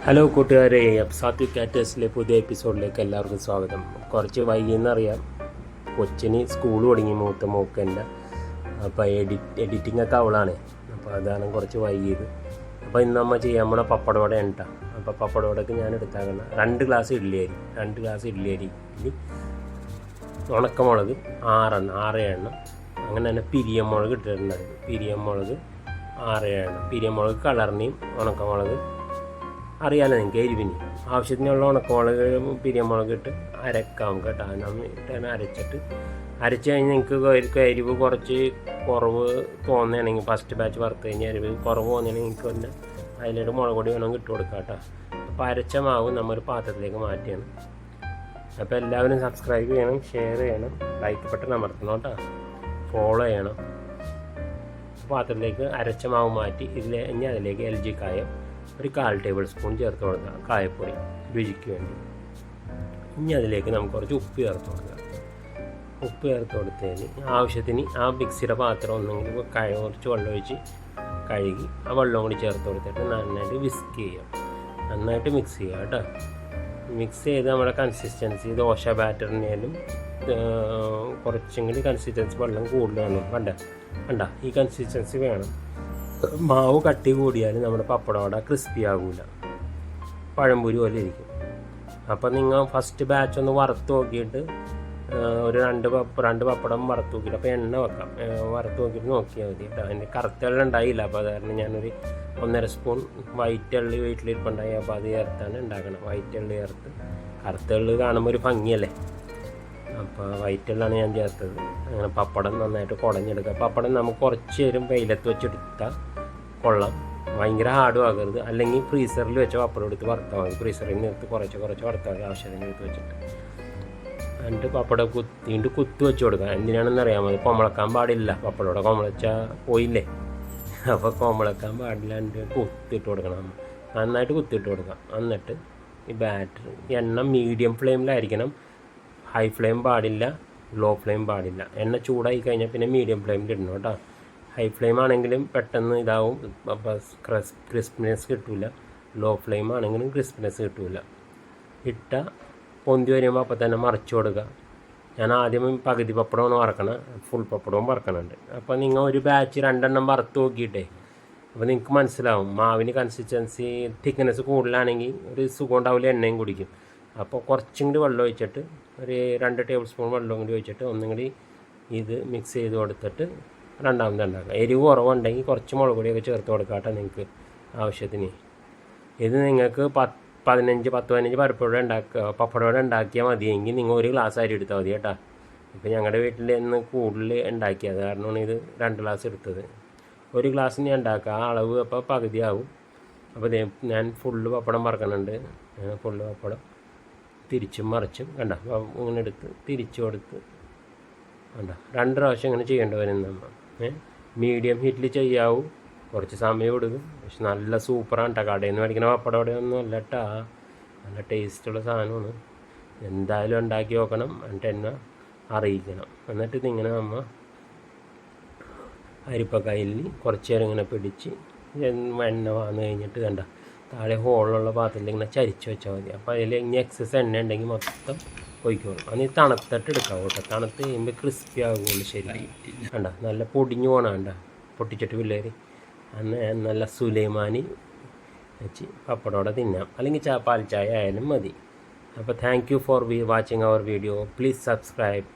Hello കൂട്ടുകാരെ, സാത്വിക് കാറ്റേഴ്സിലെ പുതിയ എപ്പിസോഡിലേക്ക് എല്ലാവർക്കും സ്വാഗതം. കുറച്ച് വൈകിയെന്നറിയാം, കൊച്ചിന് സ്കൂൾ തുടങ്ങി മൂത്ത മോക്കൻ്റെ. അപ്പോൾ എഡിറ്റിംഗ് ഒക്കെ അവളാണ്, അപ്പോൾ അതാണ് കുറച്ച് വൈകിയത്. അപ്പോൾ ഇന്ന് നമ്മൾ ചെയ്യാൻ പോണ പപ്പടവട ഉണ്ട്. അപ്പോൾ പപ്പടവടക്ക് ഞാൻ എടുത്താക്കണം 2 ഗ്ലാസ് ഇഡ്ഡലി അരി, ഉണക്കമുളക് 6 എണ്ണം, അങ്ങനെ തന്നെ പിരിയമുളക് ഇട്ടിട്ടുണ്ടായിരുന്നു. പിരിയമുളക് 6 എണ്ണം, പിരിയമുളക് കളറിനെയും ഉണക്കമുളക് അറിയാലോ നിങ്ങൾക്ക്, എരിവിന് ആവശ്യത്തിനുള്ള ഉണക്കമുളക് പിരിയമുളക് ഇട്ട് അരക്കാം കേട്ടോ. ഇട്ട് അരച്ച് കഴിഞ്ഞ് നിങ്ങൾക്ക് എരിവ് കുറച്ച് കുറവ് തോന്നുകയാണെങ്കിൽ, ഫസ്റ്റ് ബാച്ച് വറുത്ത് കഴിഞ്ഞാൽ എരിവ് കുറവ് തോന്നുകയാണെങ്കിൽ നിങ്ങൾക്ക് തന്നെ അതിലോട്ട് മുളക് പൊടി വേണമെങ്കിൽ ഇട്ട് കൊടുക്കാം കേട്ടോ. അപ്പോൾ അരച്ച മാവ് നമ്മൊരു പാത്രത്തിലേക്ക് മാറ്റിയാണ്. അപ്പോൾ എല്ലാവരും സബ്സ്ക്രൈബ് ചെയ്യണം, ഷെയർ ചെയ്യണം, ലൈക്ക് ബട്ടൺ അമർത്തണം കേട്ടോ, ഫോളോ ചെയ്യണം. പാത്രത്തിലേക്ക് അരച്ച മാവ് മാറ്റി ഇനി അതിലേക്ക് LG കായം ഒരു 1/4 ടേബിൾ സ്പൂൺ ചേർത്ത് കൊടുക്കുക, കായപ്പൊടി രുചിക്ക് വേണ്ടി. ഇനി അതിലേക്ക് നമുക്ക് കുറച്ച് ഉപ്പ് ചേർത്ത് കൊടുക്കുക. ഉപ്പ് ചേർത്ത് കൊടുത്തതിന് ആവശ്യത്തിന് ആ മിക്സിയുടെ പാത്രം ഒന്നെങ്കിൽ കുറച്ച് വെള്ളം ഒഴിച്ച് കഴുകി ആ വെള്ളം കൂടി ചേർത്ത് കൊടുത്തിട്ട് നന്നായിട്ട് വിസ്ക് ചെയ്യുക, നന്നായിട്ട് മിക്സ് ചെയ്യുക കേട്ടോ. മിക്സ് ചെയ്ത് നമ്മുടെ കൺസിസ്റ്റൻസി ദോശ ബാറ്ററിനാലും കുറച്ചും കൂടി കൺസിസ്റ്റൻസി വെള്ളം കൂടുതൽ വേണം. കണ്ട ഈ കൺസിസ്റ്റൻസി വേണം. മാവ് കട്ടി കൂടിയാൽ നമ്മുടെ പപ്പടവട ക്രിസ്പി ആകില്ല, പഴംപൊരി പോലെ ഇരിക്കും. അപ്പോൾ നിങ്ങൾ ഫസ്റ്റ് ബാച്ച് ഒന്ന് വറുത്ത് നോക്കിയിട്ട് ഒരു 2 പപ്പടം വറുത്ത് നോക്കിയിട്ട്, അപ്പോൾ എണ്ണ വെക്കാം, വറുത്ത് നോക്കിയിട്ട് നോക്കിയാൽ മതി കേട്ടോ. അതിൻ്റെ കറുത്ത എള്ള് ഉണ്ടായില്ല, അപ്പോൾ അത് കാരണം ഞാനൊരു 1.5 സ്പൂൺ വൈറ്റ് എള്ള് വീട്ടിലിരിപ്പുണ്ടായി, അപ്പോൾ അത് ചേർത്താണ് ഉണ്ടാക്കണം. വൈറ്റ് എള്ള് ചേർത്ത്, കറുത്ത എള്ള് കാണുമ്പോൾ ഒരു ഭംഗിയല്ലേ, അപ്പോൾ വൈറ്റ് എള്ളാണ് ഞാൻ ചേർത്തത്. അങ്ങനെ പപ്പടം നന്നായിട്ട് കുടഞ്ഞെടുക്കുക. പപ്പടം നമുക്ക് കുറച്ച് നേരം വെയിലത്ത് വെച്ചെടുത്താൽ കൊള്ളാം, ഭയങ്കര ഹാർഡും ആകരുത്. അല്ലെങ്കിൽ ഫ്രീസറിൽ വെച്ച പപ്പടം എടുത്ത് വറുത്താൽ മതി. ഫ്രീസറിൽ നിന്ന് എടുത്ത് കുറച്ച് വറുത്താൽ മതി, ആവശ്യത്തിന് എടുത്ത് വെച്ചിട്ട്. എന്നിട്ട് പപ്പടം കുത്തി വെച്ച് കൊടുക്കുക. എന്തിനാണെന്ന് അറിയാൻ മതി, കൊമ്പളക്കാൻ പാടില്ല. പപ്പടം കൊമ്പളച്ചാൽ പോയില്ലേ, അപ്പോൾ കൊമ്പളക്കാൻ പാടില്ല. എന്നിട്ട് കുത്തിയിട്ട് കൊടുക്കണം, നന്നായിട്ട് കുത്തിയിട്ട് കൊടുക്കാം. എന്നിട്ട് ഈ ബാറ്റർ എണ്ണ മീഡിയം ഫ്ലെയിമിലായിരിക്കണം, ഹൈ ഫ്ലെയിം പാടില്ല, ലോ ഫ്ലെയിം പാടില്ല. എണ്ണ ചൂടായി കഴിഞ്ഞാൽ പിന്നെ മീഡിയം ഫ്ലെയിമിൽ ഇടണം കേട്ടോ. ഹൈ ഫ്ലെയിം ആണെങ്കിലും പെട്ടെന്ന് ഇതാവും, അപ്പോൾ ക്രിസ്പിനെസ് കിട്ടില്ല. ലോ ഫ്ലെയിം ആണെങ്കിലും ക്രിസ്പിനെസ് കിട്ടില്ല. ഇട്ട പൊന്തി വരുമ്പോൾ അപ്പോൾ തന്നെ മറിച്ച് കൊടുക്കുക. ഞാൻ ആദ്യം പകുതി പപ്പടമാണ് വറക്കണം, ഫുൾ പപ്പടവും വറക്കണുണ്ട്. അപ്പോൾ നിങ്ങൾ ഒരു ബാച്ച് 2 എണ്ണം വറുത്ത് നോക്കിയിട്ടേ, അപ്പോൾ നിങ്ങൾക്ക് മനസ്സിലാവും മാവിന് കൺസിസ്റ്റൻസി തിക്നെസ് കൂടുതലാണെങ്കിൽ ഒരു സുഖം ഉണ്ടാവില്ല, എണ്ണയും കുടിക്കും. അപ്പോൾ കുറച്ചും കൂടി വെള്ളം ഒഴിച്ചിട്ട് ഒരു 2 ടേബിൾ സ്പൂൺ വെള്ളം കൂടി ഒഴിച്ചിട്ട് ഒന്നും കൂടി ഇത് മിക്സ് ചെയ്ത് കൊടുത്തിട്ട് രണ്ടാമത് ഉണ്ടാക്കുക. എരിവ് കുറവുണ്ടെങ്കിൽ കുറച്ച് മുളക് പൊടിയൊക്കെ ചേർത്ത് കൊടുക്കാട്ടെ നിങ്ങൾക്ക് ആവശ്യത്തിന്. ഇത് നിങ്ങൾക്ക് 10-15 പപ്പടവട ഉണ്ടാക്കിയാൽ മതിയെങ്കിൽ നിങ്ങൾ 1 ഗ്ലാസ് അരി എടുത്താൽ മതി കേട്ടോ. ഇപ്പോൾ ഞങ്ങളുടെ വീട്ടിൽ നിന്ന് കൂടുതൽ ഉണ്ടാക്കിയത് കാരണമാണ് ഇത് 2 ഗ്ലാസ് എടുത്തത്. 1 ഗ്ലാസ്സിന് ഞാൻ ഉണ്ടാക്കുക, ആ അളവ് അപ്പോൾ പകുതിയാവും. അപ്പോൾ ഞാൻ ഫുള്ള് പപ്പടം വറക്കുന്നുണ്ട്. ഫുള്ള് പപ്പടം തിരിച്ചും മറിച്ചും കണ്ട ഇങ്ങനെ എടുത്ത് തിരിച്ചു കൊടുത്ത് കണ്ട 2 പ്രാവശ്യം ഇങ്ങനെ ചെയ്യേണ്ടി വരും നമ്മൾ. മീഡിയം ഹീറ്റിൽ ചെയ്യാവൂ, കുറച്ച് സമയം എടുക്കും. പക്ഷെ നല്ല സൂപ്പറാണ് കേട്ടോ. കടയിൽ നിന്ന് മേടിക്കുന്ന പപ്പടവടയൊന്നും അല്ല കേട്ടോ, നല്ല ടേസ്റ്റുള്ള സാധനമാണ്. എന്തായാലും ഉണ്ടാക്കി നോക്കണം, എന്നിട്ട് എന്നെ അറിയിക്കണം. എന്നിട്ട് ഇതിങ്ങനെ നമ്മൾ അരിപ്പക്കയിൽ കുറച്ച് നേരം ഇങ്ങനെ പിടിച്ച് എണ്ണ വന്നു കഴിഞ്ഞിട്ട് കണ്ട താഴെ ഹോളുള്ള പാത്രത്തിൽ ഇങ്ങനെ ചരിച്ച് വെച്ചാൽ മതി. അപ്പോൾ അതിൽ ഇനി എക്സസ് എണ്ണ ഉണ്ടെങ്കിൽ മൊത്തം ഒഴിക്കോളും. അന്ന് തണുത്തിട്ട് എടുക്കാം കേട്ടോ. തണുത്ത് കഴിയുമ്പോൾ ക്രിസ്പി ആകുള്ളൂ. ശരി കണ്ട നല്ല പൊടിഞ്ഞു പോകണം, കണ്ട പൊട്ടിച്ചിട്ട് പിള്ളേർ അന്ന് നല്ല സുലൈമാനി വെച്ച് പപ്പടോടെ തിന്നാം, അല്ലെങ്കിൽ പാൽ ചായ ആയാലും മതി. അപ്പോൾ thank you for watching our video. Please subscribe.